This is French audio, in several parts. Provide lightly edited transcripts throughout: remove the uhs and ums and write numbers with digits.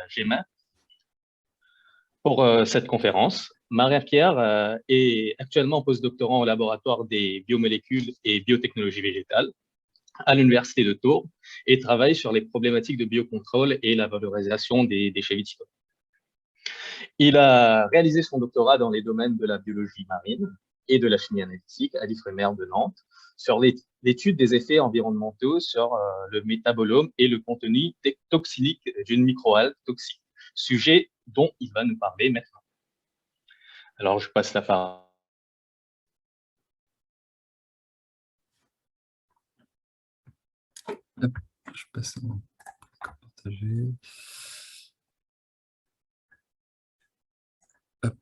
Gémin pour cette conférence. Marie-Pierre est actuellement postdoctorant au laboratoire des biomolécules et biotechnologies végétales à l'Université de Tours et travaille sur les problématiques de biocontrôle et la valorisation des déchets viticoles. Il a réalisé son doctorat dans les domaines de la biologie marine et de la chimie analytique à l'IFREMER de Nantes sur l'étude des effets environnementaux sur le métabolome et le contenu toxinique d'une microalgue toxique, sujet dont il va nous parler maintenant. Alors, je passe la parole. Je passe à partager. Hop,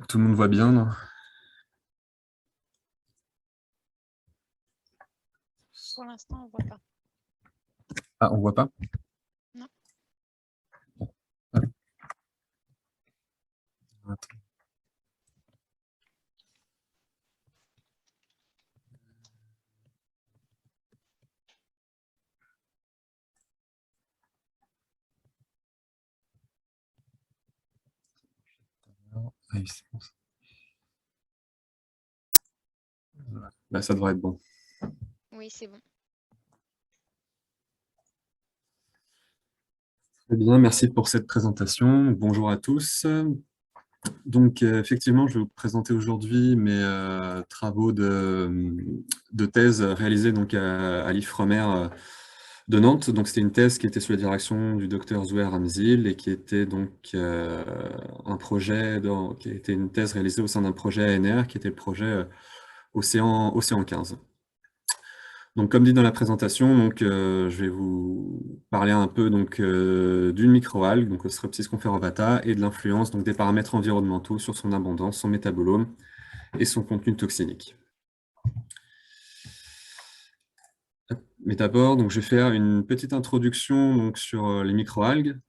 tout le monde voit bien, non? Pour l'instant, on ne voit pas. Ah, on ne voit pas? Non. Ah. Attends. Ah oui, c'est bon. Là, ça devrait être bon. Oui, c'est bon. Très bien, merci pour cette présentation. Bonjour à tous. Donc, effectivement, je vais vous présenter aujourd'hui mes travaux de thèse réalisés donc, à l'IFREMER de Nantes. Donc, c'était une thèse qui était sous la direction du docteur Zouhair Hamzil et qui était donc qui était une thèse réalisée au sein d'un projet ANR qui était le projet Océan 15. Donc, comme dit dans la présentation, donc, je vais vous parler un peu d'une microalgue, donc Ostreopsis conferovata, et de l'influence des paramètres environnementaux sur son abondance, son métabolome et son contenu toxinique. Mais d'abord, je vais faire une petite introduction sur les microalgues.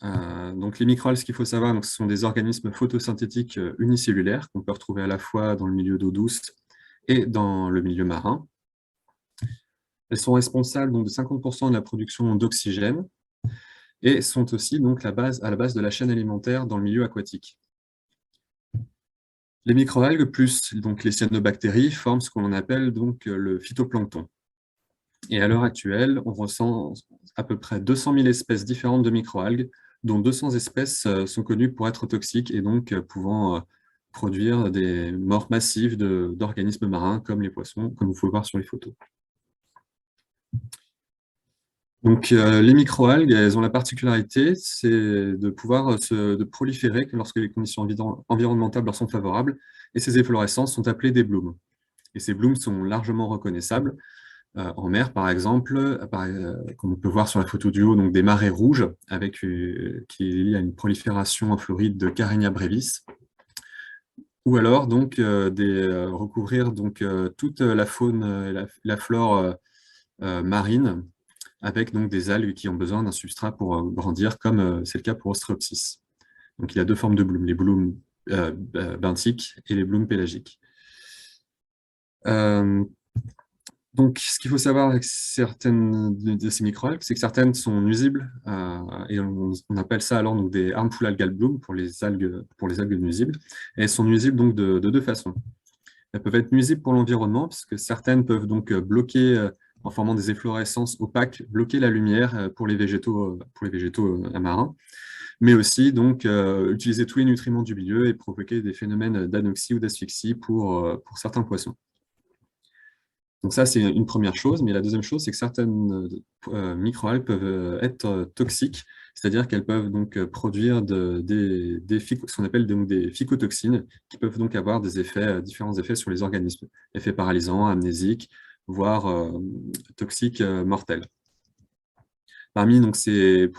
Donc, les microalgues, ce qu'il faut savoir, ce sont des organismes photosynthétiques unicellulaires qu'on peut retrouver à la fois dans le milieu d'eau douce et dans le milieu marin. Elles sont responsables de 50% de la production d'oxygène et sont aussi à la base de la chaîne alimentaire dans le milieu aquatique. Les microalgues plus les cyanobactéries forment ce qu'on appelle le phytoplancton. Et à l'heure actuelle, on recense à peu près 200 000 espèces différentes de microalgues, dont 200 espèces sont connues pour être toxiques et donc pouvant produire des morts massives d'organismes marins comme les poissons, comme vous pouvez voir sur les photos. Donc, les microalgues, elles ont la particularité, c'est de pouvoir de proliférer lorsque les conditions environnementales leur sont favorables, et ces efflorescences sont appelées des blooms. Et ces blooms sont largement reconnaissables en mer, par exemple, comme on peut voir sur la photo du haut, des marées rouges, qui est liée à une prolifération en Floride de Karenia brevis, ou alors recouvrir toute la faune, la flore marine, avec des algues qui ont besoin d'un substrat pour grandir, comme c'est le cas pour Ostreopsis. Donc il y a deux formes de blooms, les blooms benthiques et les blooms pélagiques. Donc ce qu'il faut savoir avec certaines de ces microalgues, c'est que certaines sont nuisibles, et on appelle ça alors des harmful algal blooms pour les algues nuisibles, et elles sont nuisibles de deux façons. Elles peuvent être nuisibles pour l'environnement, parce que certaines peuvent bloquer, en formant des efflorescences opaques, bloquer la lumière pour les végétaux marins, mais aussi utiliser tous les nutriments du milieu et provoquer des phénomènes d'anoxie ou d'asphyxie pour certains poissons. Donc ça, c'est une première chose, mais la deuxième chose, c'est que certaines microalgues peuvent être toxiques, c'est-à-dire qu'elles peuvent produire ce qu'on appelle des phycotoxines, qui peuvent avoir différents effets sur les organismes, effets paralysants, amnésiques, voire toxiques mortels. Parmi ces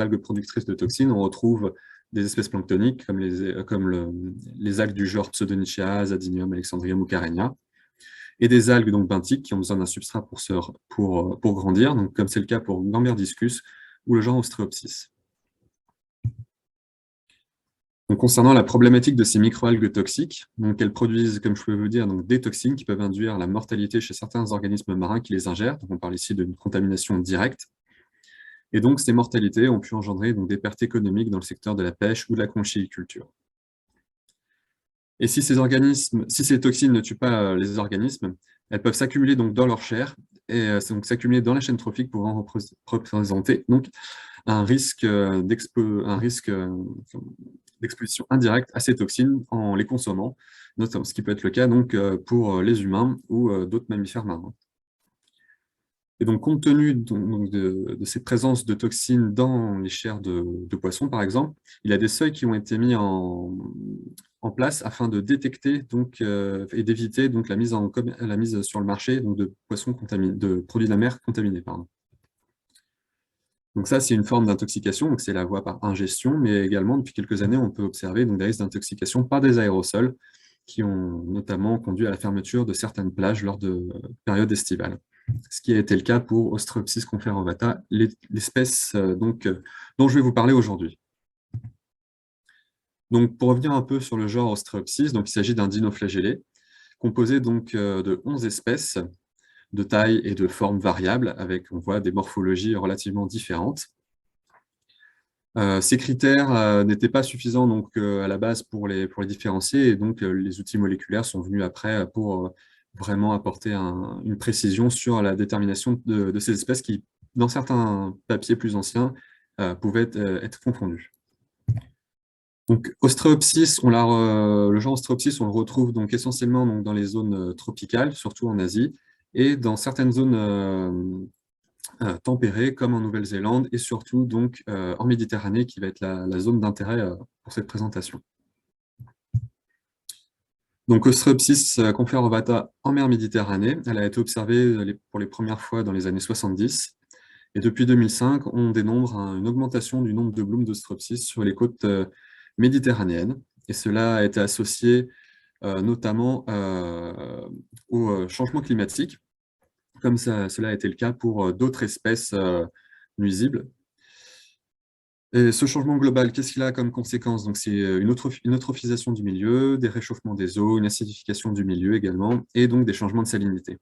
algues productrices de toxines, on retrouve des espèces planctoniques comme les algues du genre Pseudonychia, Zadinium, Alexandrium ou Karenia, et des algues benthiques qui ont besoin d'un substrat pour grandir, comme c'est le cas pour Gamberdiscus ou le genre Ostreopsis. Donc, concernant la problématique de ces microalgues toxiques, elles produisent, comme je peux vous dire, des toxines qui peuvent induire la mortalité chez certains organismes marins qui les ingèrent. Donc, on parle ici d'une contamination directe. Et donc, ces mortalités ont pu engendrer donc, des pertes économiques dans le secteur de la pêche ou de la conchyliculture. Et si ces toxines ne tuent pas les organismes, elles peuvent s'accumuler donc dans leur chair et donc s'accumuler dans la chaîne trophique pouvant représenter donc un risque d'exposition indirecte à ces toxines en les consommant, notamment, ce qui peut être le cas donc, pour les humains ou d'autres mammifères marins. Et donc, compte tenu donc, de cette présence de toxines dans les chairs de poissons, par exemple, il y a des seuils qui ont été mis en place afin de détecter donc, et d'éviter donc, la mise sur le marché donc, de poissons contaminés, de produits de la mer contaminés. Pardon. Donc ça, c'est une forme d'intoxication, donc c'est la voie par ingestion, mais également, depuis quelques années, on peut observer donc, des risques d'intoxication par des aérosols qui ont notamment conduit à la fermeture de certaines plages lors de périodes estivales. Ce qui a été le cas pour Ostreopsis conferovata, l'espèce dont je vais vous parler aujourd'hui. Donc, pour revenir un peu sur le genre Ostreopsis, donc il s'agit d'un dinoflagellé, composé donc de 11 espèces de taille et de forme variables, avec, on voit, des morphologies relativement différentes. Ces critères n'étaient pas suffisants donc, à la base pour les différencier, et donc les outils moléculaires sont venus après pour vraiment apporter une précision sur la détermination de ces espèces qui, dans certains papiers plus anciens, pouvaient être confondus. Donc, Ostreopsis, le genre Ostreopsis, on le retrouve donc essentiellement donc, dans les zones tropicales, surtout en Asie, et dans certaines zones tempérées, comme en Nouvelle-Zélande, et surtout donc, en Méditerranée, qui va être la zone d'intérêt pour cette présentation. Donc, Ostreopsis conferovata en mer Méditerranée, elle a été observée pour les premières fois dans les années 70. Et depuis 2005, on dénombre une augmentation du nombre de blooms d'Ostreopsis sur les côtes méditerranéennes. Et cela a été associé notamment au changement climatique, comme cela a été le cas pour d'autres espèces nuisibles. Et ce changement global, qu'est-ce qu'il a comme conséquence? Donc, c'est une eutrophisation du milieu, des réchauffements des eaux, une acidification du milieu également, et donc des changements de salinité.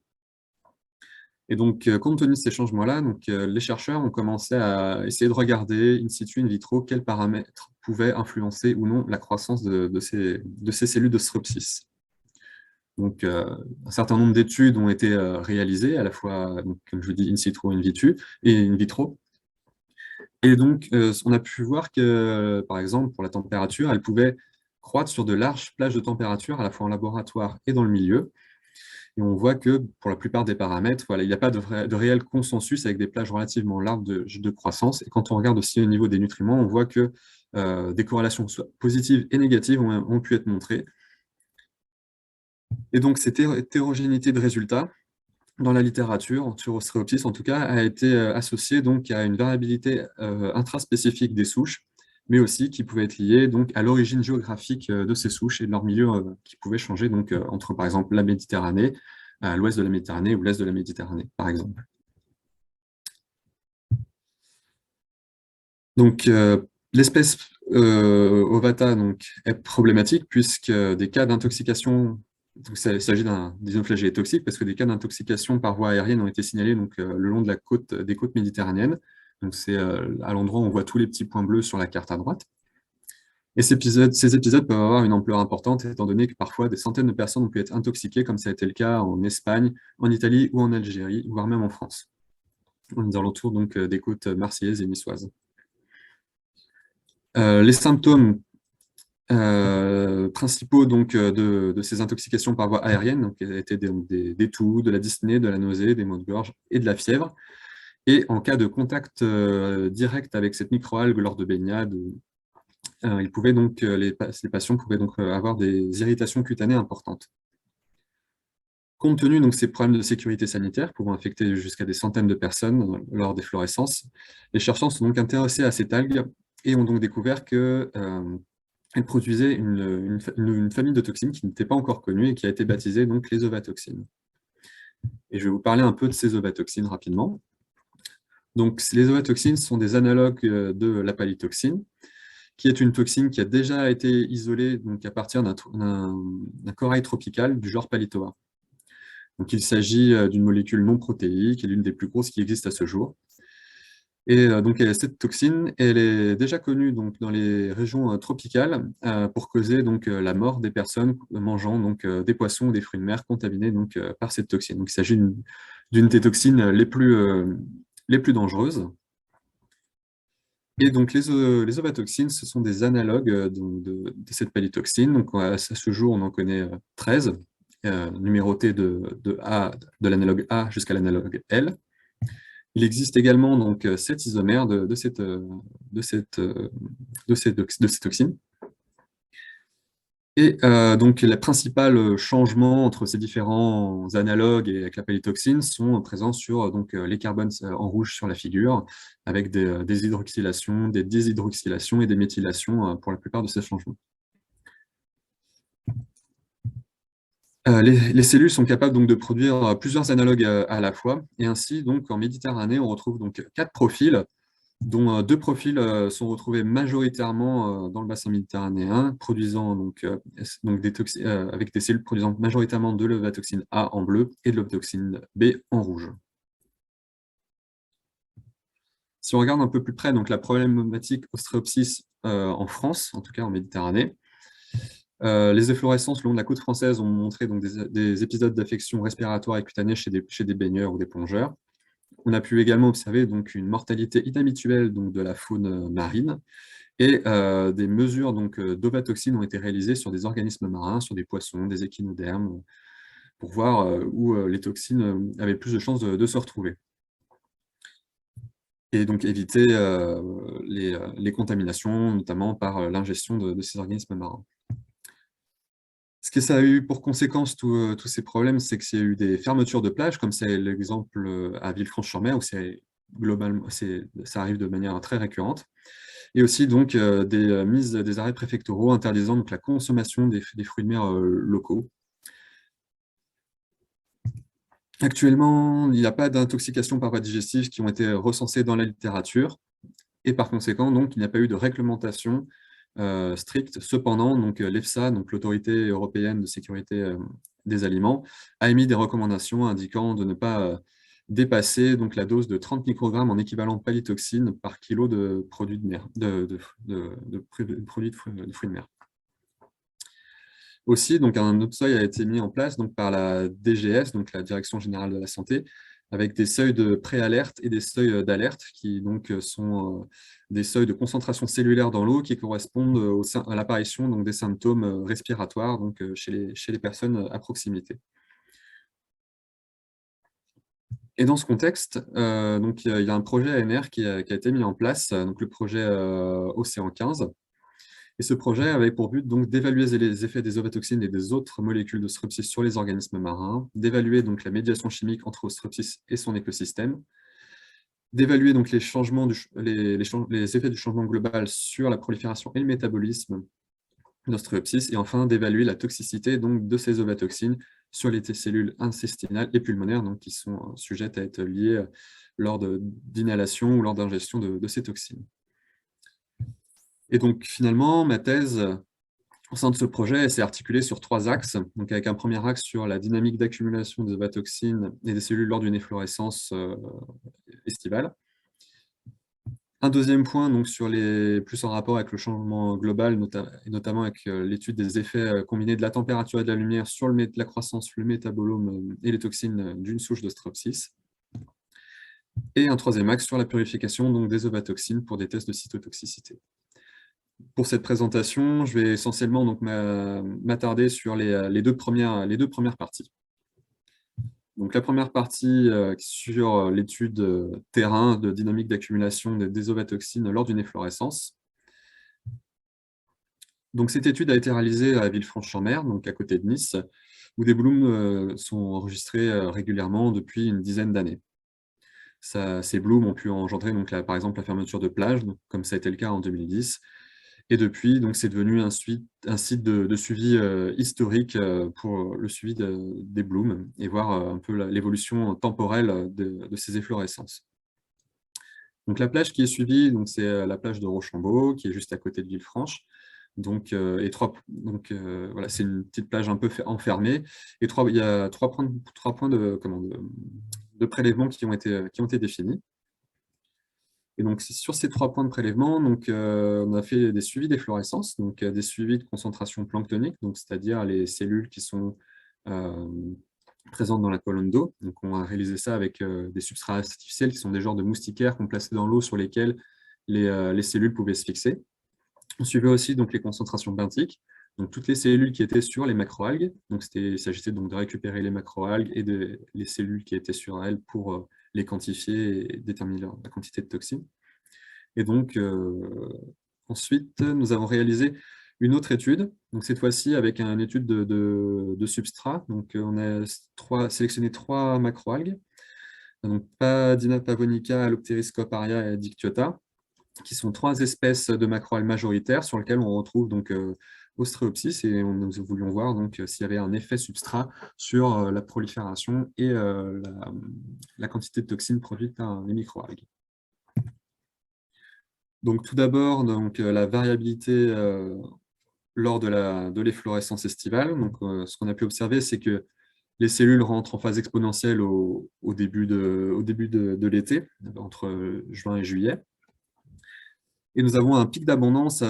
Et donc, compte tenu de ces changements-là, les chercheurs ont commencé à essayer de regarder in situ, in vitro, quels paramètres pouvaient influencer ou non la croissance de ces cellules d'Ostreopsis. Donc, un certain nombre d'études ont été réalisées, à la fois, donc, comme je vous dis, in situ et in vitro. Et donc, on a pu voir que, par exemple, pour la température, elle pouvait croître sur de larges plages de température, à la fois en laboratoire et dans le milieu. Et on voit que, pour la plupart des paramètres, voilà, il n'y a pas de réel consensus avec des plages relativement larges de croissance. Et quand on regarde aussi au niveau des nutriments, on voit que des corrélations soit positives et négatives ont pu être montrées. Et donc, cette hétérogénéité de résultats, dans la littérature, sur Ostreopsis en tout cas, a été associée donc, à une variabilité intraspécifique des souches, mais aussi qui pouvait être liée donc, à l'origine géographique de ces souches et de leur milieu qui pouvait changer donc, entre, par exemple, la Méditerranée, l'ouest de la Méditerranée ou l'est de la Méditerranée, par exemple. Donc, l'espèce ovata donc, est problématique puisque des cas d'intoxication, il s'agit d'un dinoflagellé toxique parce que des cas d'intoxication par voie aérienne ont été signalés donc, le long de des côtes méditerranéennes. Donc, c'est à l'endroit où on voit tous les petits points bleus sur la carte à droite. Et ces épisodes peuvent avoir une ampleur importante, étant donné que parfois des centaines de personnes ont pu être intoxiquées, comme ça a été le cas en Espagne, en Italie ou en Algérie, voire même en France, aux alentours donc, des côtes marseillaises et niçoises. Les symptômes principaux donc, de ces intoxications par voie aérienne donc, étaient des toux, de la dyspnée, de la nausée, des maux de gorge et de la fièvre. Et en cas de contact direct avec cette microalgue lors de baignade, les patients pouvaient donc avoir des irritations cutanées importantes. Compte tenu de ces problèmes de sécurité sanitaire pouvant infecter jusqu'à des centaines de personnes lors des fluorescences, les chercheurs sont donc intéressés à cette algue et ont donc découvert qu'elle produisait une famille de toxines qui n'était pas encore connue et qui a été baptisée donc les ovatoxines. Et je vais vous parler un peu de ces ovatoxines rapidement. Donc, les ovatoxines sont des analogues de la palytoxine, qui est une toxine qui a déjà été isolée donc, à partir d'un corail tropical du genre Palytoa. Donc, il s'agit d'une molécule non protéique et l'une des plus grosses qui existent à ce jour. Et donc, cette toxine, elle est déjà connue donc, dans les régions tropicales pour causer donc, la mort des personnes mangeant donc, des poissons ou des fruits de mer contaminés donc, par cette toxine. Donc, il s'agit d'une des toxines les plus dangereuses. Et donc, les ovatoxines, ce sont des analogues donc, de cette palytoxine. Donc, à ce jour, on en connaît 13, numérotés de l'analogue A jusqu'à l'analogue L. Il existe également donc 7 isomères de cette toxine. Et donc, les principaux changements entre ces différents analogues et avec la palytoxine sont présents sur donc, les carbones en rouge sur la figure, avec des hydroxylations, des déshydroxylations et des méthylations pour la plupart de ces changements. Les cellules sont capables donc, de produire plusieurs analogues à la fois, et ainsi, donc, en Méditerranée, on retrouve donc 4 profils, dont 2 profils sont retrouvés majoritairement dans le bassin méditerranéen, produisant donc, avec des cellules produisant majoritairement de l'ovatoxine A en bleu et de l'ovatoxine B en rouge. Si on regarde un peu plus près donc, la problématique Ostréopsis en France, en tout cas en Méditerranée, les efflorescences le long de la côte française ont montré donc, des épisodes d'affection respiratoire et cutanée chez des baigneurs ou des plongeurs. On a pu également observer donc, une mortalité inhabituelle donc, de la faune marine et des mesures d'ovatoxine ont été réalisées sur des organismes marins, sur des poissons, des échinodermes, pour voir où les toxines avaient plus de chances de se retrouver. Et donc éviter les contaminations, notamment par l'ingestion de ces organismes marins. Ce que ça a eu pour conséquence, tous ces problèmes, c'est qu'il y a eu des fermetures de plages, comme c'est l'exemple à Villefranche-sur-Mer, où globalement, ça arrive de manière très récurrente, et aussi donc, des arrêts préfectoraux interdisant donc, la consommation des fruits de mer locaux. Actuellement, il n'y a pas d'intoxication par voie digestive qui ont été recensées dans la littérature, et par conséquent, donc, il n'y a pas eu de réglementation stricte. Cependant, l'EFSA, l'Autorité européenne de sécurité des aliments, a émis des recommandations indiquant de ne pas dépasser donc, la dose de 30 microgrammes en équivalent palytoxine par kilo de produits de mer, de fruits de mer. Aussi, donc, un autre seuil a été mis en place donc, par la DGS, donc la Direction Générale de la Santé, avec des seuils de préalerte et des seuils d'alerte, qui donc, sont des seuils de concentration cellulaire dans l'eau qui correspondent à l'apparition des symptômes respiratoires donc, chez les personnes à proximité. Et dans ce contexte, donc, il y a un projet ANR qui a été mis en place, donc le projet Océan 15. Et ce projet avait pour but d'évaluer les effets des ovatoxines et des autres molécules d'Ostréopsis sur les organismes marins, d'évaluer donc la médiation chimique entre Ostréopsis et son écosystème, d'évaluer donc les effets du changement global sur la prolifération et le métabolisme d'Ostréopsis, et enfin d'évaluer la toxicité donc, de ces ovatoxines sur les cellules intestinales et pulmonaires donc, qui sont sujettes à être liées lors d'inhalation ou lors d'ingestion de ces toxines. Et donc finalement, ma thèse au sein de ce projet s'est articulée sur 3 axes, donc avec un premier axe sur la dynamique d'accumulation des ovatoxines et des cellules lors d'une efflorescence estivale. Un deuxième point donc, plus en rapport avec le changement global, et notamment avec l'étude des effets combinés de la température et de la lumière sur la croissance, le métabolome et les toxines d'une souche d'Ostréopsis. Et un troisième axe sur la purification donc, des ovatoxines pour des tests de cytotoxicité. Pour cette présentation, je vais essentiellement m'attarder sur les deux premières parties. Donc, la première partie sur l'étude terrain de dynamique d'accumulation des ovatoxines lors d'une efflorescence. Donc, cette étude a été réalisée à Villefranche-sur-Mer, donc à côté de Nice, où des blooms sont enregistrés régulièrement depuis une dizaine d'années. Ces blooms ont pu engendrer donc, par exemple la fermeture de plages, comme ça a été le cas en 2010. Et depuis, c'est devenu un site de suivi historique pour le suivi des blooms et voir un peu l'évolution temporelle de ces efflorescences. Donc, la plage qui est suivie, c'est la plage de Rochambeau, qui est juste à côté de Villefranche. Voilà, c'est une petite plage un peu enfermée. Et il y a trois points de prélèvement qui ont été définis. Et donc, sur ces 3 points de prélèvement, donc, on a fait des suivis d'efflorescence, donc des suivis de concentration planctonique, c'est-à-dire les cellules qui sont présentes dans la colonne d'eau. Donc, on a réalisé ça avec des substrats artificiels qui sont des genres de moustiquaires qu'on plaçait dans l'eau sur lesquels les cellules pouvaient se fixer. On suivait aussi donc, les concentrations benthiques, donc toutes les cellules qui étaient sur les macroalgues. Donc, il s'agissait donc de récupérer les macroalgues et les cellules qui étaient sur elles pour les quantifier et déterminer la quantité de toxines. Et donc, ensuite, nous avons réalisé une autre étude, donc cette fois-ci avec une étude de substrat. Donc, on a sélectionné 3 macroalgues, donc Padina pavonica, Alopteris scoparia et Dictyota, qui sont 3 espèces de macroalgues majoritaires sur lesquelles on retrouve donc Ostreopsis, et nous voulions voir donc s'il y avait un effet substrat sur la prolifération et la quantité de toxines produites par les microalgues. Donc tout d'abord, la variabilité lors de l'efflorescence estivale. Donc, ce qu'on a pu observer, c'est que les cellules rentrent en phase exponentielle au début de l'été, entre juin et juillet. Et nous avons un pic d'abondance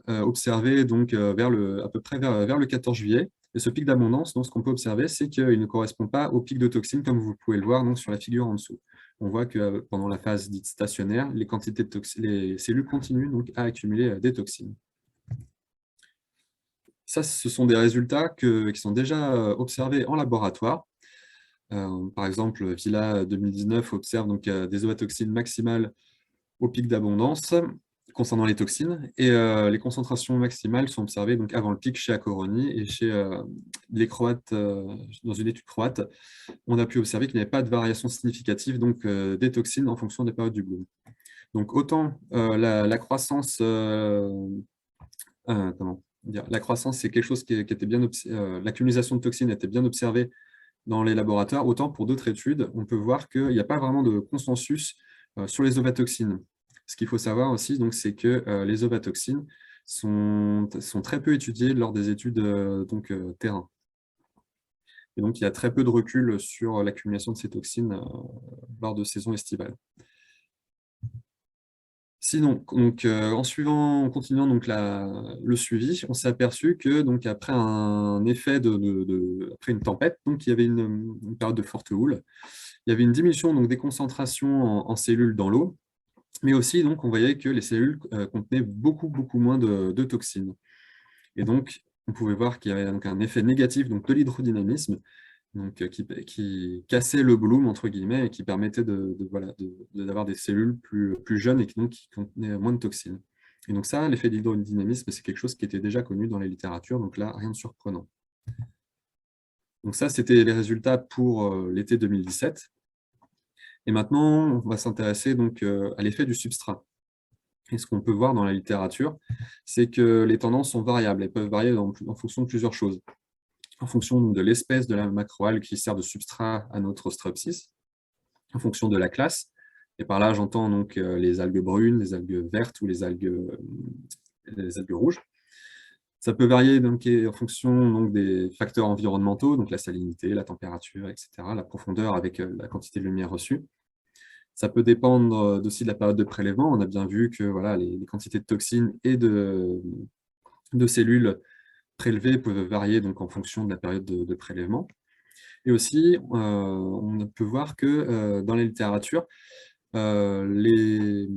observé donc, à peu près vers le 14 juillet. Et ce pic d'abondance, ce qu'on peut observer, c'est qu'il ne correspond pas au pic de toxines, comme vous pouvez le voir donc, sur la figure en dessous. On voit que pendant la phase dite stationnaire, les cellules continuent donc, à accumuler des toxines. Ça, ce sont des résultats qui sont déjà observés en laboratoire. Par exemple, Villa 2019 observe donc, des ovatoxines maximales au pic d'abondance concernant les toxines, et les concentrations maximales sont observées donc, avant le pic chez Acoroni, et chez les Croates, dans une étude croate, on a pu observer qu'il n'y avait pas de variation significative donc, des toxines en fonction des périodes du bloom. Donc autant la croissance, la croissance, c'est quelque chose qui était bien l'accumulation de toxines était bien observée dans les laboratoires, autant pour d'autres études, on peut voir qu'il n'y a pas vraiment de consensus sur les ovatoxines. Ce qu'il faut savoir aussi, c'est que les ovatoxines sont très peu étudiées lors des études terrain. Et donc, il y a très peu de recul sur l'accumulation de ces toxines lors de saison estivale. Sinon, en continuant le suivi, on s'est aperçu que après un effet après une tempête, il y avait une période de forte houle, il y avait une diminution des concentrations en cellules dans l'eau, mais aussi on voyait que les cellules contenaient beaucoup moins de toxines. Et donc, on pouvait voir qu'il y avait un effet négatif de l'hydrodynamisme, qui cassait le bloom, entre guillemets, et qui permettait d'avoir des cellules plus jeunes et qui contenaient moins de toxines. Et donc ça, l'effet d'hydrodynamisme, c'est quelque chose qui était déjà connu dans les littératures, donc là, rien de surprenant. Donc ça, c'était les résultats pour l'été 2017. Et maintenant, on va s'intéresser à l'effet du substrat. Et ce qu'on peut voir dans la littérature, c'est que les tendances sont variables, elles peuvent varier en fonction de plusieurs choses. En fonction de l'espèce de la macroalgue qui sert de substrat à notre Ostreopsis, en fonction de la classe, et par là j'entends les algues brunes, les algues vertes ou les algues rouges. Ça peut varier en fonction des facteurs environnementaux, donc la salinité, la température, etc., la profondeur avec la quantité de lumière reçue. Ça peut dépendre aussi de la période de prélèvement. On a bien vu que les quantités de toxines et de cellules prélevées peuvent varier en fonction de la période de prélèvement. Et aussi, on peut voir que dans la littérature, les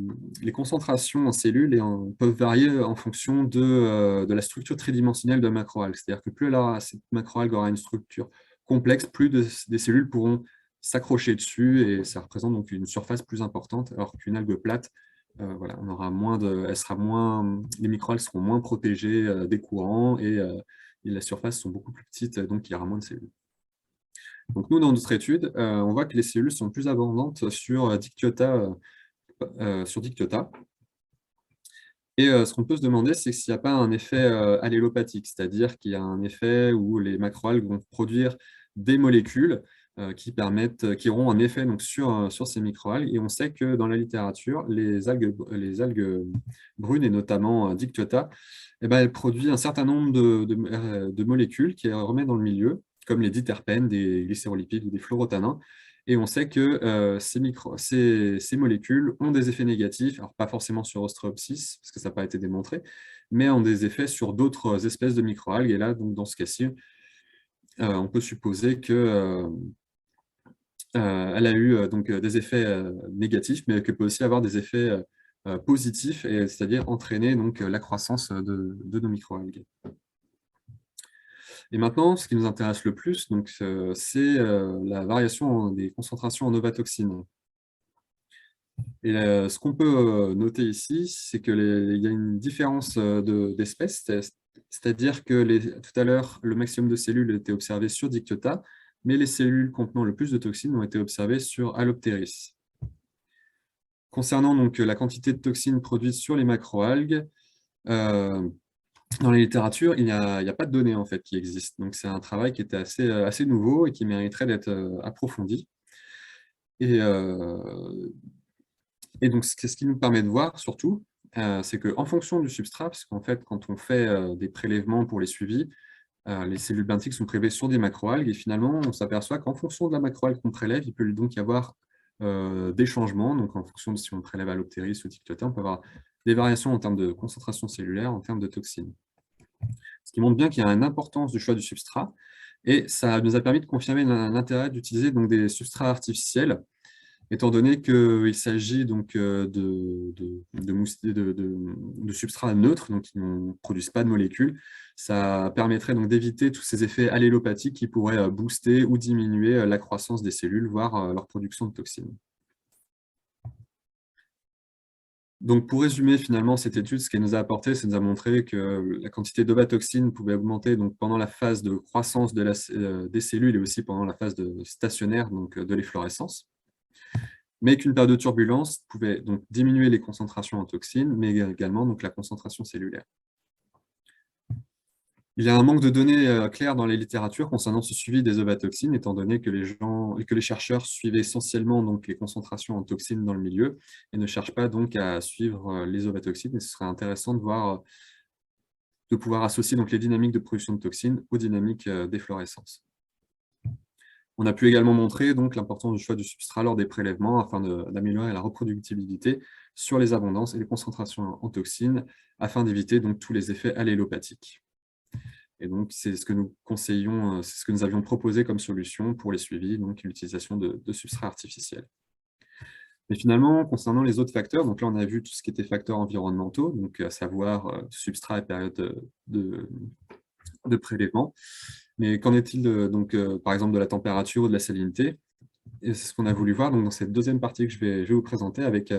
concentrations en cellules peuvent varier en fonction de la structure tridimensionnelle de la macroalgue. C'est-à-dire que plus cette macroalgue aura une structure complexe, plus des cellules pourront s'accrocher dessus, et ça représente donc une surface plus importante, alors qu'une algue plate, on aura les microalgues seront moins protégées des courants, et les surfaces sont beaucoup plus petites, donc il y aura moins de cellules. Donc nous, dans notre étude, on voit que les cellules sont plus abondantes sur Dictyota. Et ce qu'on peut se demander, c'est s'il n'y a pas un effet allélopathique, c'est-à-dire qu'il y a un effet où les macroalgues vont produire des molécules qui auront un effet sur ces microalgues. Et on sait que dans la littérature, les algues brunes, et notamment Dictyota, elles produisent un certain nombre de molécules qui remettent dans le milieu, comme les diterpènes, des glycérolipides ou des fluorotanins, Et on sait que ces molécules ont des effets négatifs, alors pas forcément sur Ostreopsis, parce que ça n'a pas été démontré, mais ont des effets sur d'autres espèces de microalgues. Et là, donc, dans ce cas-ci, on peut supposer que elle a eu donc, des effets négatifs, mais qu'elle peut aussi avoir des effets positifs, c'est-à-dire entraîner donc, la croissance de nos microalgues. Et maintenant, ce qui nous intéresse le plus, c'est la variation des concentrations en ovatoxine. Et ce qu'on peut noter ici, c'est qu'il y a une différence d'espèces, c'est-à-dire que tout à l'heure, le maximum de cellules était observé sur Dictyota, mais les cellules contenant le plus de toxines ont été observées sur Allopteris. Concernant donc la quantité de toxines produites sur les macroalgues, dans la littérature, il n'y a pas de données en fait, qui existent. Donc c'est un travail qui était assez nouveau et qui mériterait d'être approfondi. Et donc ce qui nous permet de voir surtout, c'est qu'en fonction du substrat, parce qu'en fait quand on fait des prélèvements pour les suivis, les cellules benthiques sont prélevées sur des macroalgues et finalement on s'aperçoit qu'en fonction de la macroalgue qu'on prélève, il peut donc y avoir des changements. Donc en fonction de si on prélève Allopteris ou Dictyota, on peut avoir des variations en termes de concentration cellulaire, en termes de toxines. Ce qui montre bien qu'il y a une importance du choix du substrat, et ça nous a permis de confirmer l'intérêt d'utiliser des substrats artificiels, étant donné qu'il s'agit donc de substrats neutres, donc qui ne produisent pas de molécules. Ça permettrait donc d'éviter tous ces effets allélopathiques qui pourraient booster ou diminuer la croissance des cellules, voire leur production de toxines. Donc, pour résumer finalement cette étude, ce qu'elle nous a apporté, c'est nous a montré que la quantité d'ovatoxine pouvait augmenter donc, pendant la phase de croissance des cellules et aussi pendant la phase stationnaire donc, de l'efflorescence, mais qu'une période de turbulence pouvait donc, diminuer les concentrations en toxines, mais également donc, la concentration cellulaire. Il y a un manque de données claires dans les littératures concernant ce suivi des ovatoxines, étant donné que les chercheurs suivent essentiellement donc, les concentrations en toxines dans le milieu et ne cherchent pas donc à suivre les ovatoxines. Et ce serait intéressant de pouvoir associer donc, les dynamiques de production de toxines aux dynamiques d'efflorescence. On a pu également montrer l'importance du choix du substrat lors des prélèvements afin d'améliorer la reproductibilité sur les abondances et les concentrations en toxines afin d'éviter tous les effets allélopathiques. Et donc, c'est ce que nous conseillons, c'est ce que nous avions proposé comme solution pour les suivis, donc l'utilisation de substrats artificiels. Mais finalement, concernant les autres facteurs, donc là, on a vu tout ce qui était facteurs environnementaux, donc à savoir substrat et période de prélèvement. Mais qu'en est-il par exemple de la température ou de la salinité? Et c'est ce qu'on a voulu voir dans cette deuxième partie que je vais vous présenter avec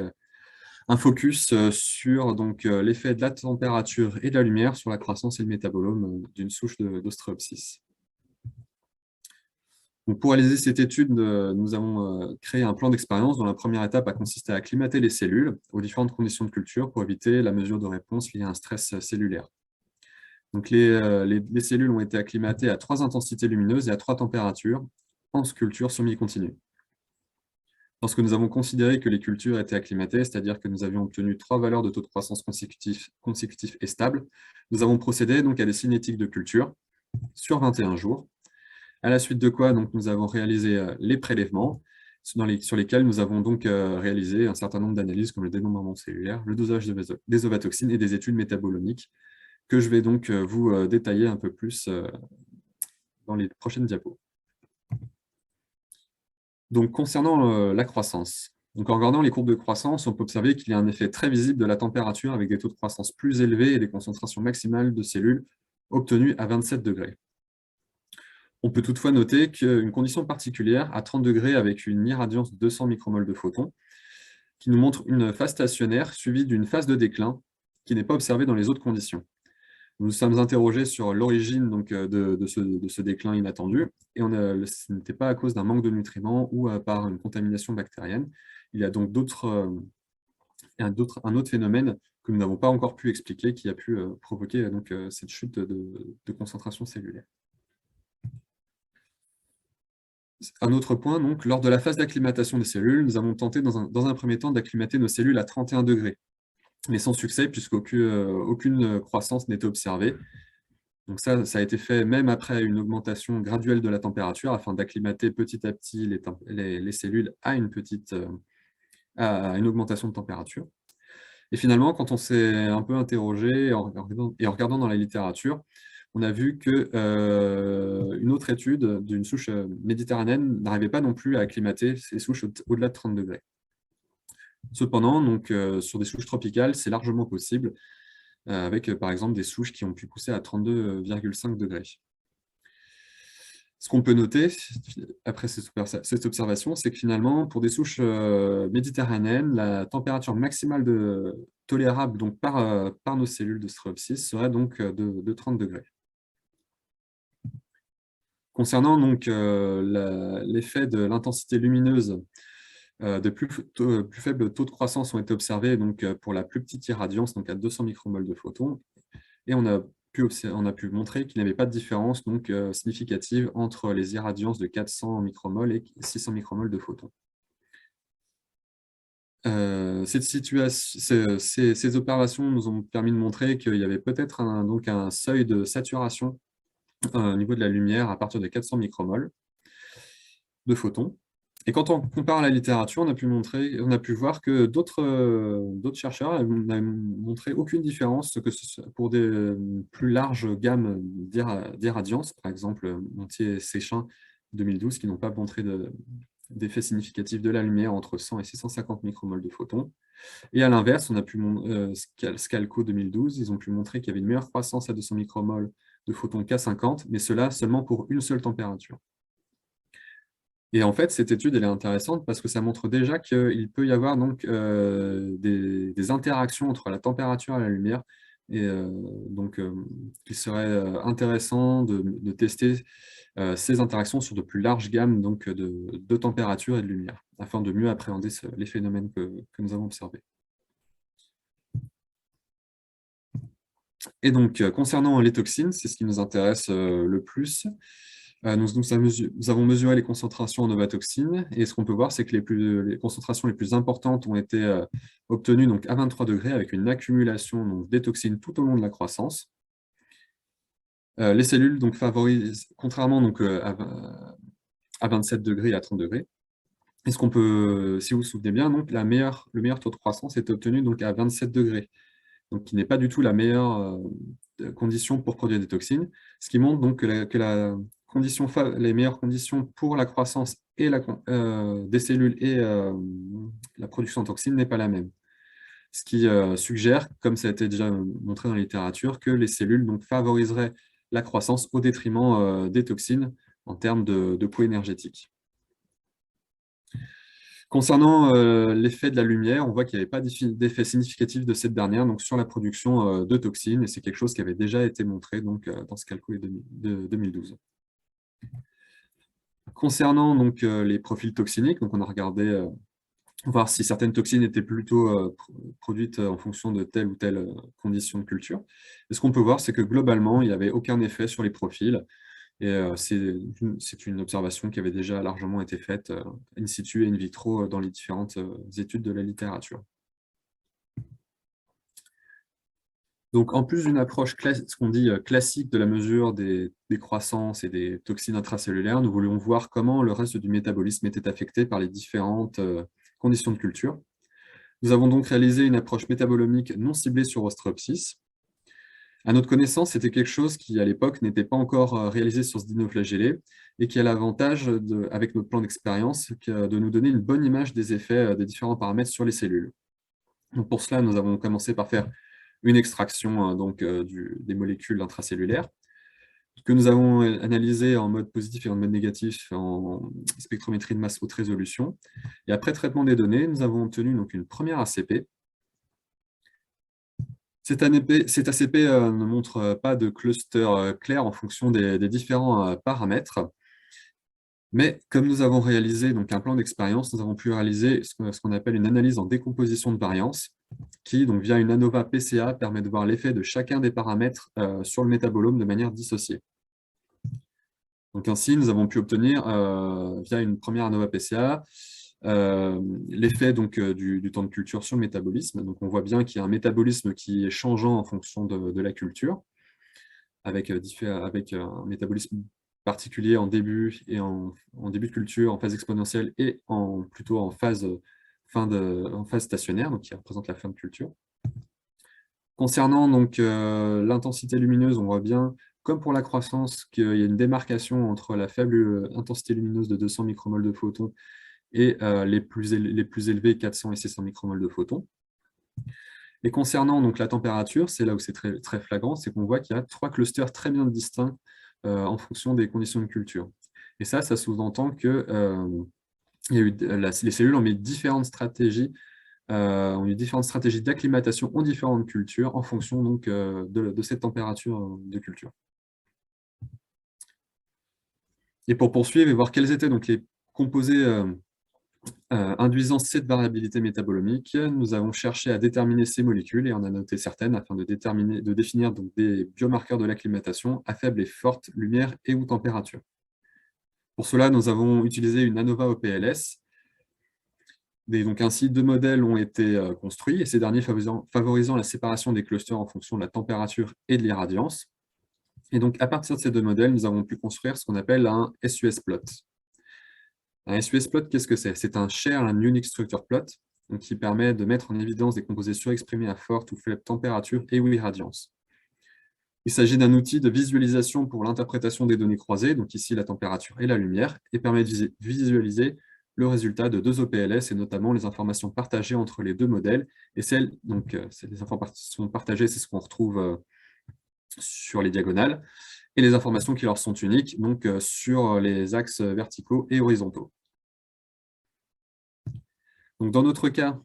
un focus sur l'effet de la température et de la lumière sur la croissance et le métabolome d'une souche d'Ostreopsis. Pour réaliser cette étude, nous avons créé un plan d'expérience dont la première étape a consisté à acclimater les cellules aux différentes conditions de culture pour éviter la mesure de réponse liée à un stress cellulaire. Donc les cellules ont été acclimatées à 3 intensités lumineuses et à 3 températures en culture semi-continue. Lorsque nous avons considéré que les cultures étaient acclimatées, c'est-à-dire que nous avions obtenu 3 valeurs de taux de croissance consécutifs et stables, nous avons procédé donc à des cinétiques de culture sur 21 jours, à la suite de quoi nous avons réalisé les prélèvements, sur lesquels nous avons donc réalisé un certain nombre d'analyses comme le dénombrement cellulaire, le dosage des ovatoxines et des études métabolomiques, que je vais donc vous détailler un peu plus dans les prochaines diapos. Donc, concernant la croissance, en regardant les courbes de croissance, on peut observer qu'il y a un effet très visible de la température avec des taux de croissance plus élevés et des concentrations maximales de cellules obtenues à 27 degrés. On peut toutefois noter qu'une condition particulière, à 30 degrés avec une irradiance de 200 micromoles de photons, qui nous montre une phase stationnaire suivie d'une phase de déclin qui n'est pas observée dans les autres conditions. Nous nous sommes interrogés sur l'origine de ce déclin inattendu, et ce n'était pas à cause d'un manque de nutriments ou par une contamination bactérienne. Il y a donc un autre phénomène que nous n'avons pas encore pu expliquer qui a pu provoquer cette chute de concentration cellulaire. Un autre point, lors de la phase d'acclimatation des cellules, nous avons tenté dans un premier temps d'acclimater nos cellules à 31 degrés. Mais sans succès, puisqu'aucune croissance n'était observée. Donc ça a été fait même après une augmentation graduelle de la température afin d'acclimater petit à petit les cellules à à une augmentation de température. Et finalement, quand on s'est un peu interrogé et en regardant dans la littérature, on a vu qu'une autre étude d'une souche méditerranéenne n'arrivait pas non plus à acclimater ces souches au-delà de 30 degrés. Cependant, donc, sur des souches tropicales, c'est largement possible, avec par exemple des souches qui ont pu pousser à 32,5 degrés. Ce qu'on peut noter, après cette observation, c'est que finalement, pour des souches méditerranéennes, la température maximale tolérable donc, par nos cellules de Stréopsis serait donc de 30 degrés. Concernant donc l'effet de l'intensité lumineuse, de plus faibles taux de croissance ont été observés donc, pour la plus petite irradiance, donc à 200 micromoles de photons, et on a pu montrer qu'il n'y avait pas de différence donc, significative entre les irradiances de 400 micromoles et 600 micromoles de photons. Ces observations nous ont permis de montrer qu'il y avait peut-être un seuil de saturation au niveau de la lumière à partir de 400 micromoles de photons. Et quand on compare la littérature, on a pu voir que d'autres chercheurs n'avaient montré aucune différence que ce soit pour des plus larges gammes d'irradiance, par exemple Montier et Séchin 2012, qui n'ont pas montré d'effet significatif de la lumière entre 100 et 650 micromoles de photons. Et à l'inverse, on a pu Scalco 2012, ils ont pu montrer qu'il y avait une meilleure croissance à 200 micromoles de photons qu'à 50, mais cela seulement pour une seule température. Et en fait, cette étude elle est intéressante parce que ça montre déjà qu'il peut y avoir donc, des interactions entre la température et la lumière. Et donc, il serait intéressant de tester ces interactions sur de plus larges gammes donc, de température et de lumière, afin de mieux appréhender les phénomènes que nous avons observés. Et donc, concernant les toxines, c'est ce qui nous intéresse le plus. Nous avons mesuré les concentrations en ovatoxines, et ce qu'on peut voir, c'est que les concentrations les plus importantes ont été obtenues donc, à 23 degrés, avec une accumulation donc, des toxines tout au long de la croissance. Les cellules donc, favorisent, contrairement donc, à 27 degrés et à 30 degrés. Et ce qu'on peut, si vous vous souvenez bien, donc, le meilleur taux de croissance est obtenu donc, à 27 degrés, donc qui n'est pas du tout la meilleure condition pour produire des toxines, ce qui montre donc que les meilleures conditions pour la croissance et des cellules et la production de toxines n'est pas la même. Ce qui suggère, comme ça a été déjà montré dans la littérature, que les cellules donc, favoriseraient la croissance au détriment des toxines en termes de coût énergétique. Concernant l'effet de la lumière, on voit qu'il n'y avait pas d'effet significatif de cette dernière donc, sur la production de toxines, et c'est quelque chose qui avait déjà été montré donc, dans ce calcul de 2012. Concernant donc, les profils toxiniques, donc on a regardé voir si certaines toxines étaient plutôt produites en fonction de telle ou telle condition de culture. Et ce qu'on peut voir, c'est que globalement, il n'y avait aucun effet sur les profils. Et c'est une observation qui avait déjà largement été faite in situ et in vitro dans les différentes études de la littérature. Donc, en plus d'une approche ce qu'on dit classique de la mesure des croissances et des toxines intracellulaires, nous voulions voir comment le reste du métabolisme était affecté par les différentes conditions de culture. Nous avons donc réalisé une approche métabolomique non ciblée sur Ostreopsis. À notre connaissance, c'était quelque chose qui, à l'époque, n'était pas encore réalisé sur ce dinoflagellé et qui a l'avantage, avec notre plan d'expérience, de nous donner une bonne image des effets des différents paramètres sur les cellules. Donc pour cela, nous avons commencé par faire une extraction des molécules intracellulaires que nous avons analysées en mode positif et en mode négatif en spectrométrie de masse haute résolution. Et après traitement des données, nous avons obtenu donc, une première ACP. Cette ACP ne montre pas de cluster clair en fonction des différents paramètres. Mais comme nous avons réalisé donc, un plan d'expérience, nous avons pu réaliser ce qu'on appelle une analyse en décomposition de variance, qui, donc, via une ANOVA PCA, permet de voir l'effet de chacun des paramètres sur le métabolome de manière dissociée. Donc, ainsi, nous avons pu obtenir, via une première ANOVA PCA, l'effet du temps de culture sur le métabolisme. Donc, on voit bien qu'il y a un métabolisme qui est changeant en fonction de la culture. avec un métabolisme particulier en début et en début de culture, en phase exponentielle et plutôt en phase stationnaire, donc qui représente la fin de culture. Concernant donc l'intensité lumineuse, on voit bien, comme pour la croissance, qu'il y a une démarcation entre la faible intensité lumineuse de 200 micromoles de photons et les plus élevés, 400 et 600 micromoles de photons. Et concernant donc la température, c'est là où c'est très, très flagrant, c'est qu'on voit qu'il y a 3 clusters très bien distincts en fonction des conditions de culture. Et ça sous-entend que les cellules ont mis différentes stratégies d'acclimatation aux différentes cultures en fonction donc, de cette température de culture. Et pour poursuivre et voir quels étaient donc les composés induisant cette variabilité métabolomique, nous avons cherché à déterminer ces molécules et on a noté certaines afin de définir donc des biomarqueurs de l'acclimatation à faible et forte lumière et ou température. Pour cela, nous avons utilisé une ANOVA OPLS. Donc ainsi, 2 modèles ont été construits, et ces derniers favorisant la séparation des clusters en fonction de la température et de l'irradiance. Et donc, à partir de ces 2 modèles, nous avons pu construire ce qu'on appelle un SUS plot. Un SUS plot, qu'est-ce que c'est? C'est un Share and Unique Structure Plot, donc qui permet de mettre en évidence des composés surexprimés à forte ou faible température et ou irradiance. Il s'agit d'un outil de visualisation pour l'interprétation des données croisées, donc ici la température et la lumière, et permet de visualiser le résultat de 2 OPLS et notamment les informations partagées entre les 2 modèles. Et les informations partagées, c'est ce qu'on retrouve sur les diagonales, et les informations qui leur sont uniques, donc sur les axes verticaux et horizontaux. Donc, dans notre cas,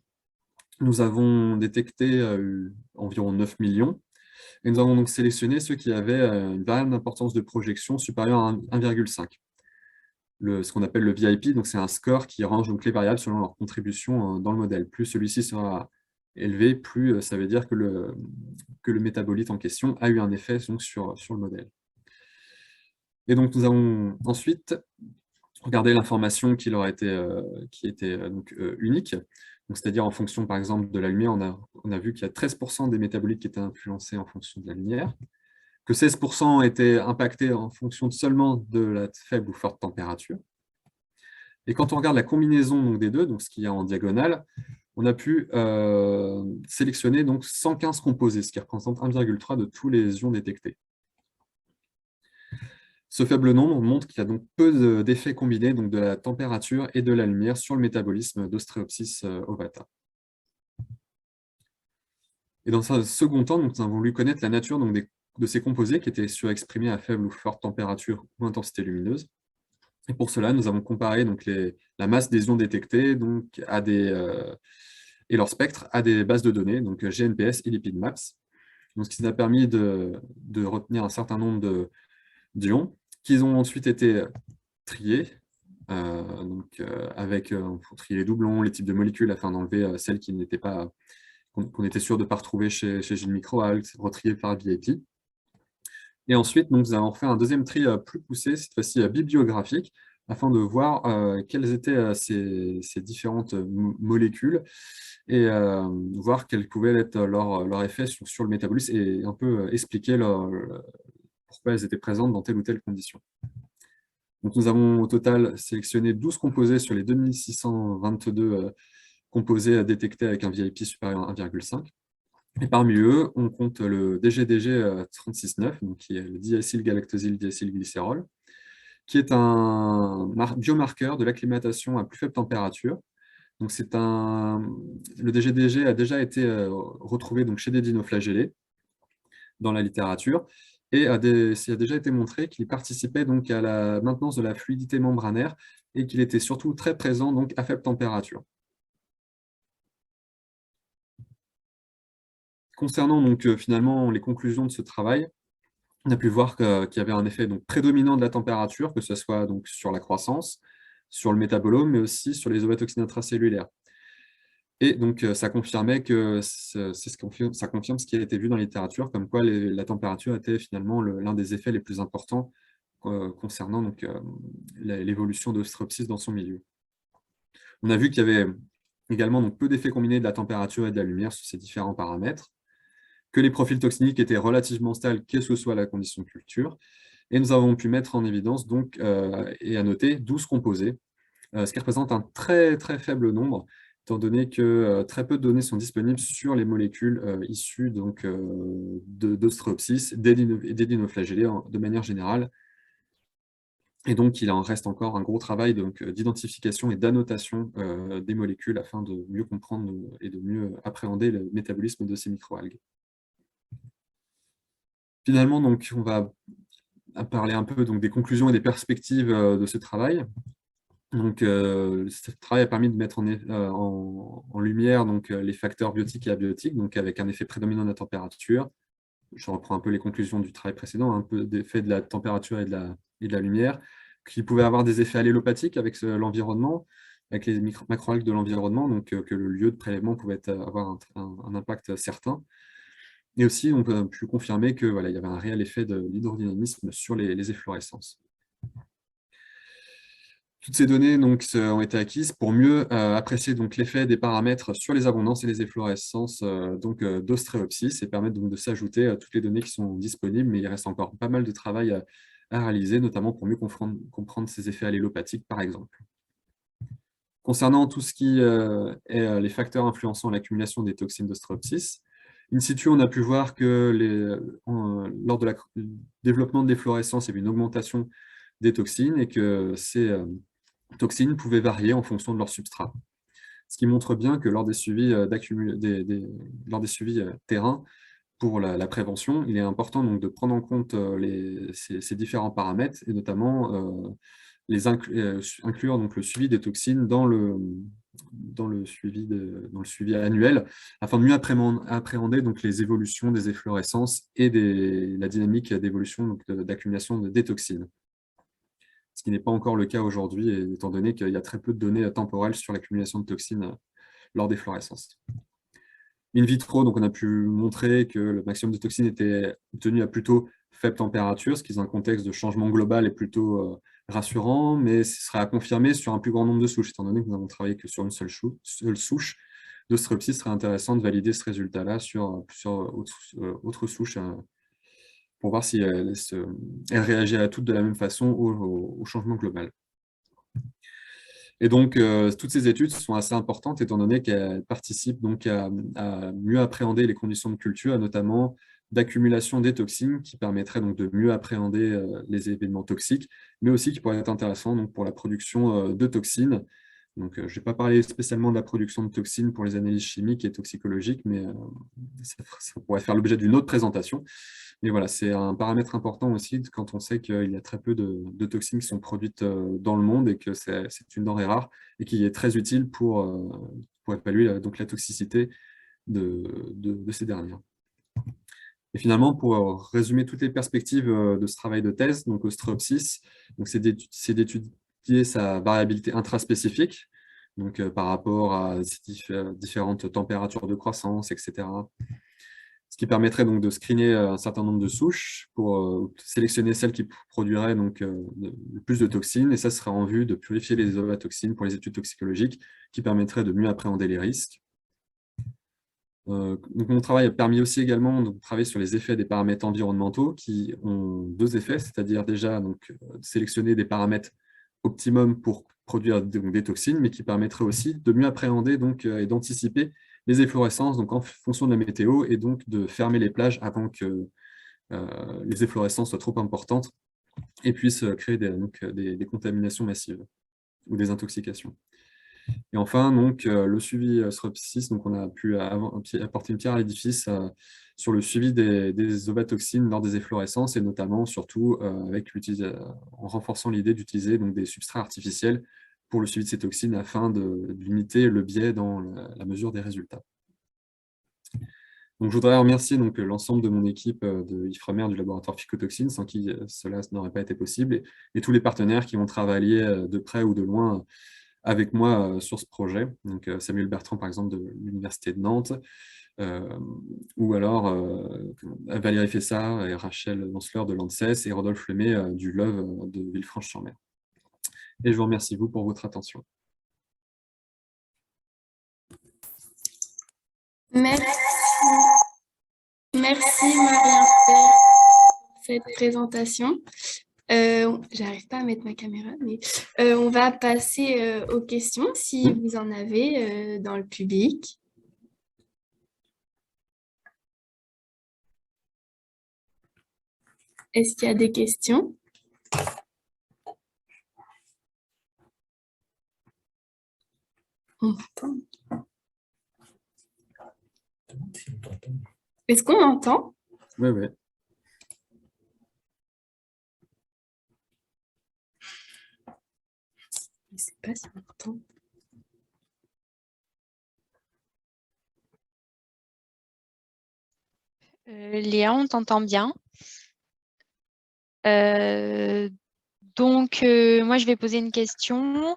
nous avons détecté environ 9 millions, et nous avons donc sélectionné ceux qui avaient une variable d'importance de projection supérieure à 1,5. Ce qu'on appelle le VIP, donc c'est un score qui range donc les variables selon leur contribution dans le modèle. Plus celui-ci sera élevé, plus ça veut dire que le métabolite en question a eu un effet donc, sur le modèle. Et donc nous avons ensuite regardé l'information qui était unique, c'est-à-dire en fonction par exemple de la lumière, on a vu qu'il y a 13% des métabolites qui étaient influencés en fonction de la lumière, que 16% étaient impactés en fonction seulement de la faible ou forte température. Et quand on regarde la combinaison donc, des deux, donc ce qu'il y a en diagonale, on a pu sélectionner donc 115 composés, ce qui représente 1,3 de tous les ions détectés. Ce faible nombre montre qu'il y a donc peu d'effets combinés donc de la température et de la lumière sur le métabolisme d'Ostreopsis ovata. Et dans un second temps, nous avons voulu connaître la nature donc, de ces composés qui étaient surexprimés à faible ou forte température ou intensité lumineuse. Et pour cela, nous avons comparé donc, la masse des ions détectés donc, et leur spectre à des bases de données, donc GNPS et LipidMaps. Donc, ce qui nous a permis de retenir un certain nombre d'ions qui ont ensuite été triés, pour trier les doublons, les types de molécules afin d'enlever celles qui n'étaient pas qu'on était sûr de ne pas retrouver chez Gene Microalg, retriées par VIP. Et ensuite, nous avons fait un deuxième tri plus poussé, cette fois-ci bibliographique, afin de voir quelles étaient ces différentes molécules et voir quels pouvaient être leur effet sur le métabolisme et un peu expliquer pourquoi elles étaient présentes dans telle ou telle condition. Donc, nous avons au total sélectionné 12 composés sur les 2622 composés détectés avec un VIP supérieur à 1,5. Et parmi eux, on compte le DGDG 369, donc qui est le diacylgalactosyldiacylglycérol, qui est un biomarqueur de l'acclimatation à plus faible température. Donc le DGDG a déjà été retrouvé donc, chez des dinoflagellés dans la littérature, et il a déjà été montré qu'il participait donc, à la maintenance de la fluidité membranaire et qu'il était surtout très présent donc, à faible température. Concernant donc, finalement les conclusions de ce travail, on a pu voir qu'il y avait un effet donc, prédominant de la température, que ce soit donc, sur la croissance, sur le métabolome, mais aussi sur les ovotoxines intracellulaires. Et donc, ça confirmait que ça confirme ce qui a été vu dans la littérature, comme quoi la température était finalement l'un des effets les plus importants concernant l'évolution d'Ostreopsis dans son milieu. On a vu qu'il y avait également donc, peu d'effets combinés de la température et de la lumière sur ces différents paramètres, que les profils toxiniques étaient relativement stables, quelle que soit la condition de culture. Et nous avons pu mettre en évidence, donc, et à noter, 12 composés, ce qui représente un très très faible nombre, étant donné que très peu de données sont disponibles sur les molécules issues d'Ostreopsis, des dinoflagellés de manière générale. Et donc, il en reste encore un gros travail d'identification et d'annotation des molécules afin de mieux comprendre et de mieux appréhender le métabolisme de ces microalgues. Finalement, donc, on va parler un peu des conclusions et des perspectives de ce travail. Donc, ce travail a permis de mettre en lumière les facteurs biotiques et abiotiques, donc avec un effet prédominant de la température. Je reprends un peu les conclusions du travail précédent, un peu d'effet de la température et de la lumière, qui pouvaient avoir des effets allélopathiques avec l'environnement, avec les macroalgues de l'environnement, donc que le lieu de prélèvement pouvait avoir un impact certain. Et aussi, on peut pu confirmer qu'il y avait un réel effet de l'hydrodynamisme sur les efflorescences. Toutes ces données ont été acquises pour mieux apprécier l'effet des paramètres sur les abondances et les efflorescences d'Ostreopsis et permettre de s'ajouter à toutes les données qui sont disponibles, mais il reste encore pas mal de travail à réaliser, notamment pour mieux comprendre ces effets allélopathiques, par exemple. Concernant tout ce qui est les facteurs influençant l'accumulation des toxines d'Ostreopsis, in situ, on a pu voir que lors de développement de l'efflorescence, il y avait une augmentation des toxines et que ces toxines pouvaient varier en fonction de leur substrat. Ce qui montre bien que lors des suivis, terrain pour la prévention, il est important de prendre en compte ces différents paramètres et notamment inclure le suivi des toxines dans le suivi annuel afin de mieux appréhender les évolutions des efflorescences et la dynamique d'évolution d'accumulation des toxines. Ce qui n'est pas encore le cas aujourd'hui, étant donné qu'il y a très peu de données temporelles sur l'accumulation de toxines lors des fluorescences. In vitro, on a pu montrer que le maximum de toxines était obtenu à plutôt faible température, ce qui, dans un contexte de changement global, est plutôt rassurant, mais ce serait à confirmer sur un plus grand nombre de souches, étant donné que nous n'avons travaillé que sur une seule souche. D'Ostreopsis, serait intéressant de valider ce résultat-là sur plusieurs autres souches, pour voir si elle réagit à toutes de la même façon au changement global. Et donc, toutes ces études sont assez importantes, étant donné qu'elles participent à mieux appréhender les conditions de culture, notamment d'accumulation des toxines, qui permettraient de mieux appréhender les événements toxiques, mais aussi qui pourraient être intéressants pour la production de toxines. Donc, je ne vais pas parler spécialement de la production de toxines pour les analyses chimiques et toxicologiques, mais ça pourrait faire l'objet d'une autre présentation. Mais voilà, c'est un paramètre important aussi quand on sait qu'il y a très peu de toxines qui sont produites dans le monde et que c'est une denrée rare et qui est très utile pour évaluer la toxicité de ces dernières. Et finalement, pour résumer toutes les perspectives de ce travail de thèse, Ostreopsis, c'est d'étudier sa variabilité intraspécifique, par rapport à ces différentes températures de croissance, etc. Ce qui permettrait de screener un certain nombre de souches pour sélectionner celles qui produiraient le plus de toxines, et ça serait en vue de purifier les ovatoxines pour les études toxicologiques qui permettraient de mieux appréhender les risques. Mon travail a permis aussi également de travailler sur les effets des paramètres environnementaux qui ont deux effets, c'est-à-dire déjà sélectionner des paramètres optimums pour produire des toxines, mais qui permettraient aussi de mieux appréhender et d'anticiper les efflorescences en fonction de la météo et de fermer les plages avant que les efflorescences soient trop importantes et puissent créer des contaminations massives ou des intoxications. Et enfin, le suivi Ostreopsis, on a pu apporter une pierre à l'édifice sur le suivi des ovatoxines lors des efflorescences et notamment, surtout, en renforçant l'idée d'utiliser des substrats artificiels pour le suivi de ces toxines afin de limiter le biais dans la mesure des résultats. Donc, je voudrais remercier l'ensemble de mon équipe de Ifremer du laboratoire Phycotoxines, sans qui cela n'aurait pas été possible, et tous les partenaires qui ont travaillé de près ou de loin avec moi sur ce projet. Donc, Samuel Bertrand, par exemple, de l'Université de Nantes, ou alors Valérie Fessard et Rachel Lanceleur de l'ANSES et Rodolphe Lemay du LOV de Villefranche-sur-Mer. Et je vous remercie, vous, pour votre attention. Merci. cette présentation. J'arrive pas à mettre ma caméra, mais on va passer aux questions si vous en avez dans le public. Est-ce qu'il y a des questions? On m'entend. Est-ce qu'on m'entend? Oui, oui. Je ne sais pas si on m'entend. Léa, on t'entend bien. Moi, je vais poser une question.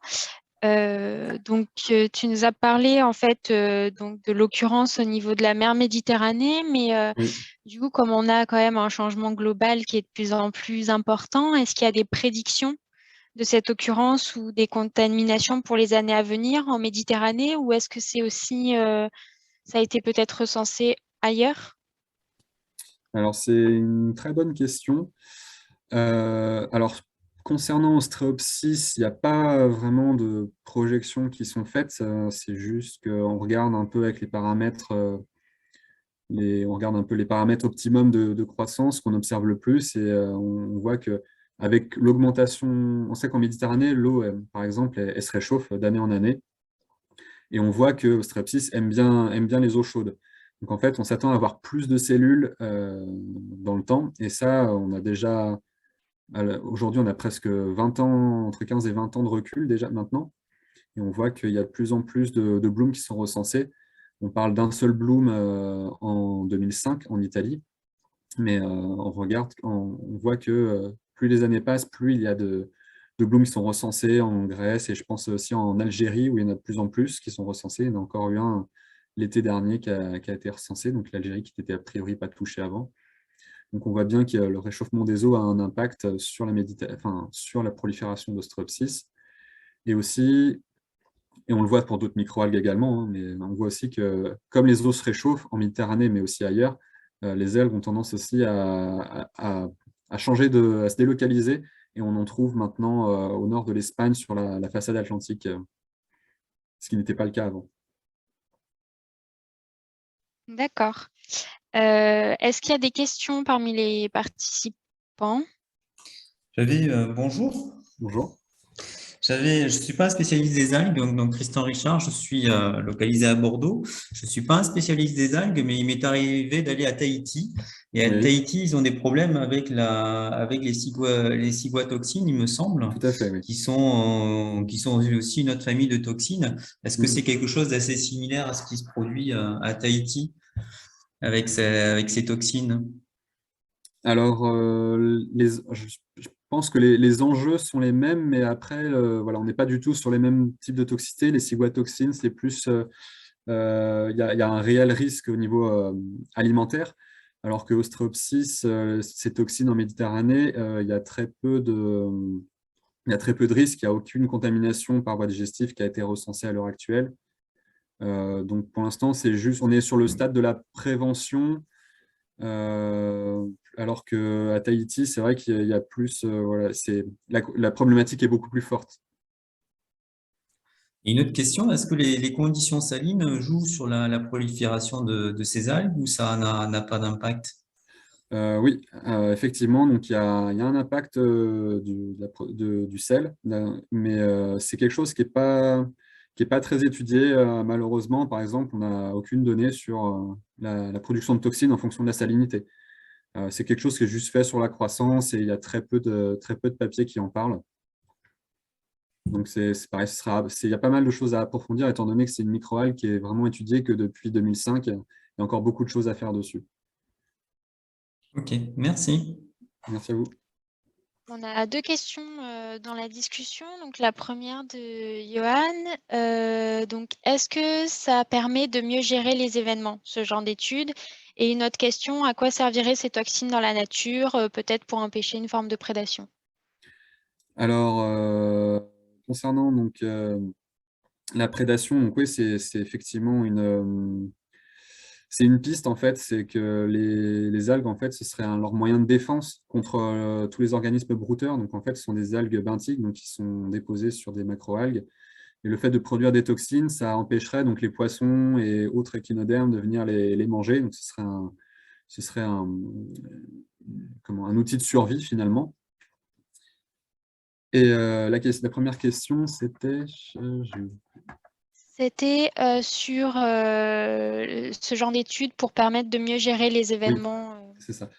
Tu nous as parlé en fait donc de l'occurrence au niveau de la mer Méditerranée, mais Oui. du coup, comme on a quand même un changement global qui est de plus en plus important, est-ce qu'il y a des prédictions de cette occurrence ou des contaminations pour les années à venir en Méditerranée, ou est-ce que c'est aussi ça a été peut-être recensé ailleurs? Alors, c'est une très bonne question. Alors, concernant Ostréopsis, il n'y a pas vraiment de projections qui sont faites. C'est juste qu'on regarde un peu avec les paramètres, on regarde un peu les paramètres optimum de croissance qu'on observe le plus, et on voit que avec l'augmentation, on sait qu'en Méditerranée, l'eau, par exemple, elle se réchauffe d'année en année, et on voit que Ostréopsis aime bien les eaux chaudes. Donc en fait, on s'attend à avoir plus de cellules dans le temps, et ça, on a déjà aujourd'hui, on a presque 20 ans, entre 15 et 20 ans de recul déjà maintenant, et on voit qu'il y a de plus en plus de blooms qui sont recensés. On parle d'un seul bloom en 2005 en Italie, mais on voit que plus les années passent, plus il y a de blooms qui sont recensés en Grèce, et je pense aussi en Algérie, où il y en a de plus en plus qui sont recensés. Il y en a encore eu un l'été dernier qui a été recensé, donc l'Algérie qui n'était a priori pas touchée avant. Donc on voit bien que le réchauffement des eaux a un impact sur sur la prolifération d'Ostréopsis. Et aussi, et on le voit pour d'autres microalgues également, hein, mais on voit aussi que comme les eaux se réchauffent en Méditerranée, mais aussi ailleurs, les algues ont tendance aussi à changer à se délocaliser, et on en trouve maintenant au nord de l'Espagne sur la façade atlantique, ce qui n'était pas le cas avant. D'accord. Est-ce qu'il y a des questions parmi les participants? Bonjour. Bonjour. Je suis pas un spécialiste des algues, donc Christian Richard, je suis localisé à Bordeaux. Je suis pas un spécialiste des algues, mais il m'est arrivé d'aller à Tahiti. Et à Oui, Tahiti, ils ont des problèmes avec les ciguatoxines, il me semble, tout à fait, oui. qui sont aussi une autre famille de toxines. Est-ce que Mhm. c'est quelque chose d'assez similaire à ce qui se produit à Tahiti avec ces toxines? Alors, je pense que les enjeux sont les mêmes, mais après, voilà, on n'est pas du tout sur les mêmes types de toxicité. Les ciguatoxines, c'est plus, il y a un réel risque au niveau alimentaire, alors que Ostréopsis, ces toxines en Méditerranée, il y a très peu de risques. Il n'y a aucune contamination par voie digestive qui a été recensée à l'heure actuelle. Donc, pour l'instant, on est sur le stade de la prévention. Alors qu'à Tahiti, c'est vrai qu'il y a plus, voilà, la problématique est beaucoup plus forte. Et une autre question, est-ce que les conditions salines jouent sur la prolifération de ces algues ou ça n'a pas d'impact? Oui, effectivement, donc il y a un impact du sel, mais c'est quelque chose qui est pas très étudié, malheureusement. Par exemple, on n'a aucune donnée sur la production de toxines en fonction de la salinité. C'est quelque chose qui est juste fait sur la croissance, et il y a très peu de papiers qui en parlent. Donc c'est pareil, il y a pas mal de choses à approfondir, étant donné que c'est une microalgue qui est vraiment étudiée que depuis 2005. Il y a encore beaucoup de choses à faire dessus. Ok, merci. Merci à vous. On a deux questions dans la discussion. Donc la première de Johan. Donc est-ce que ça permet de mieux gérer les événements, ce genre d'études? Et une autre question, à quoi serviraient ces toxines dans la nature, peut-être pour empêcher une forme de prédation? Alors, concernant donc, la prédation, donc oui, c'est effectivement C'est une piste, en fait, c'est que les algues, en fait, ce serait leur moyen de défense contre tous les organismes brouteurs. Donc, en fait, ce sont des algues benthiques, donc qui sont déposées sur des macroalgues. Et le fait de produire des toxines, ça empêcherait donc les poissons et autres échinodermes de venir les manger. Donc, ce serait un outil de survie, finalement. Et la première question, c'était... C'était sur ce genre d'études pour permettre de mieux gérer les événements. C'est ça.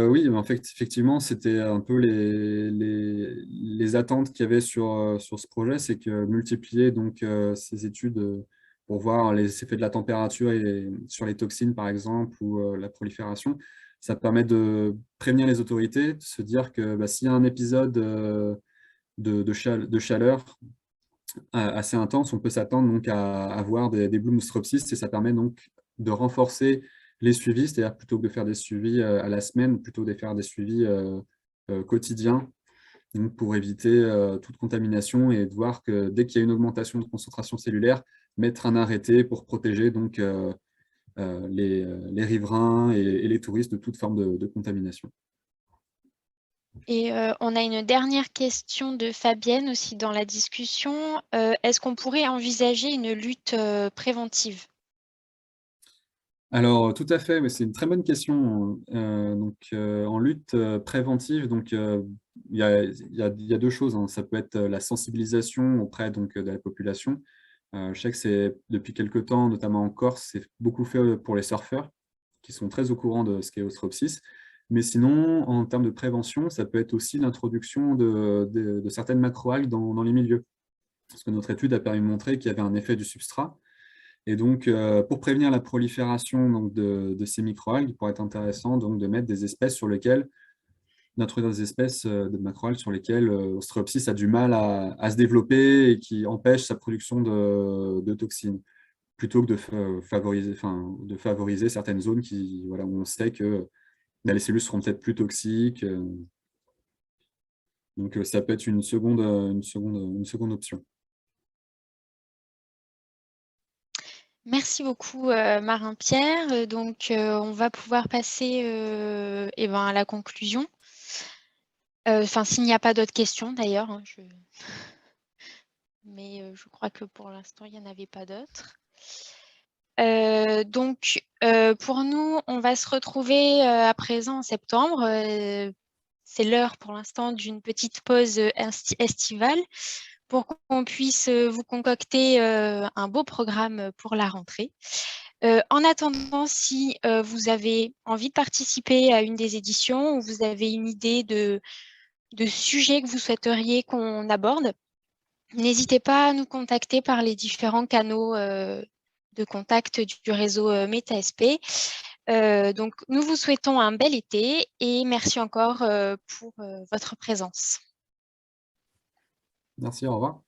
Oui, mais en fait, effectivement, c'était un peu les attentes qu'il y avait sur ce projet, c'est que multiplier donc, ces études pour voir les effets de la température sur les toxines, par exemple, ou la prolifération, ça permet de prévenir les autorités, de se dire que s'il y a un épisode de chaleur assez intense, on peut s'attendre donc à avoir des Bloom Stropsis, et ça permet donc de renforcer les suivis, c'est-à-dire plutôt que de faire des suivis à la semaine, plutôt de faire des suivis quotidiens, donc pour éviter toute contamination et de voir que dès qu'il y a une augmentation de concentration cellulaire, mettre un arrêté pour protéger donc, les riverains et les touristes de toute forme de contamination. Et on a une dernière question de Fabienne aussi dans la discussion. Est-ce qu'on pourrait envisager une lutte préventive? Alors, tout à fait, c'est une très bonne question. En lutte préventive, donc, il y a deux choses, hein. Ça peut être la sensibilisation auprès donc, de la population. Je sais que c'est depuis quelques temps, notamment en Corse, c'est beaucoup fait pour les surfeurs, qui sont très au courant de ce qu'est Ostropsis. Mais sinon, en termes de prévention, ça peut être aussi l'introduction de certaines macroalgues dans les milieux. Parce que notre étude a permis de montrer qu'il y avait un effet du substrat. Et donc, pour prévenir la prolifération donc, de ces microalgues, il pourrait être intéressant donc, de mettre des espèces sur lesquelles, des espèces de macroalgues sur lesquelles Ostropsis a du mal à se développer et qui empêchent sa production de toxines, plutôt que de favoriser certaines zones où on sait que les cellules seront peut-être plus toxiques. Donc, ça peut être une seconde option. Merci beaucoup, Marin-Pierre. Donc, on va pouvoir passer à la conclusion. Enfin, s'il n'y a pas d'autres questions, d'ailleurs. Hein, mais je crois que pour l'instant, il n'y en avait pas d'autres. Donc, pour nous, on va se retrouver à présent en septembre. C'est l'heure pour l'instant d'une petite pause estivale pour qu'on puisse vous concocter un beau programme pour la rentrée. En attendant, si vous avez envie de participer à une des éditions ou vous avez une idée de sujet que vous souhaiteriez qu'on aborde, n'hésitez pas à nous contacter par les différents canaux de contact du réseau MetaSP. Donc, nous vous souhaitons un bel été et merci encore pour votre présence. Merci, au revoir.